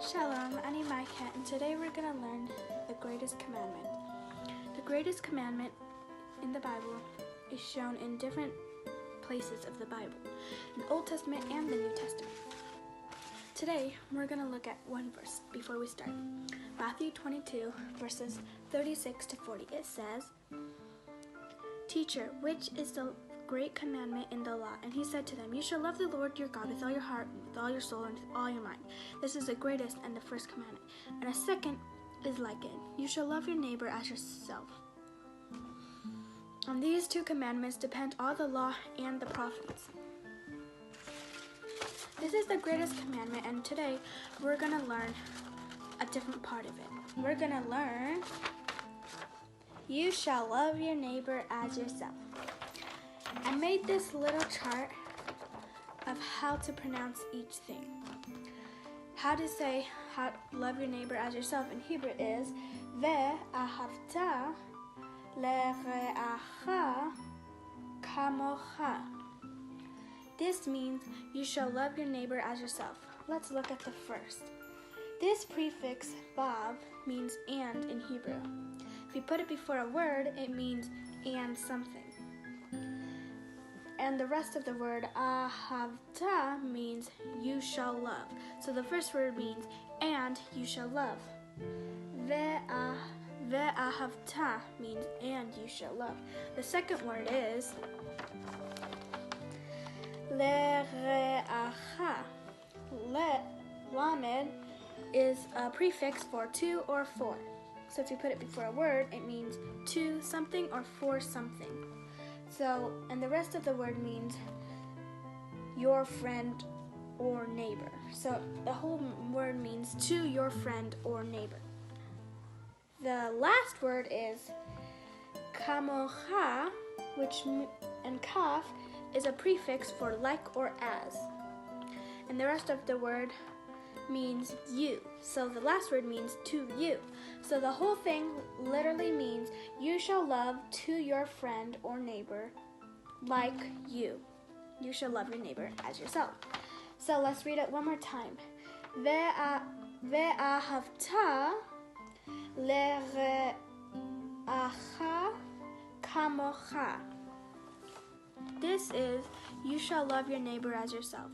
Shalom, I'm Micah, and today we're going to learn the greatest commandment. The greatest commandment in the Bible is shown in different places of the Bible, in the Old Testament and the New Testament. Today, we're going to look at one verse before we start. Matthew 22, verses 36 to 40. It says, "Teacher, which is the great commandment in the law?" And he said to them, "You shall love the Lord your God with all your heart, with all your soul, and with all your mind. This is the greatest and the first commandment. And a second is like it. You shall love your neighbor as yourself. On these two commandments depend all the law and the prophets." This is the greatest commandment, and today we're going to learn a different part of it. We're going to learn, you shall love your neighbor as yourself. I made this little chart of how to pronounce each thing. How to say love your neighbor as yourself in Hebrew is ve'ahavta le're'acha kamocha. This means you shall love your neighbor as yourself. Let's look at the first. This prefix vav means and in Hebrew. If you put it before a word, it means and something. And the rest of the word ahavta means you shall love. So the first word means and you shall love. Ve'ahavta means and you shall love. The second word is le're'acha. Lamed is a prefix for two or for. So if you put it before a word, it means to something or for something. So, and the rest of the word means your friend or neighbor. So the whole word means to your friend or neighbor. The last word is kamocha, and kaf is a prefix for like or as. And the rest of the word means you. So the last word means to you. So the whole thing literally means you shall love to your friend or neighbor like you. You shall love your neighbor as yourself. So let's read it one more time. Ve'ahavta le're'acha kamocha. This is you shall love your neighbor as yourself.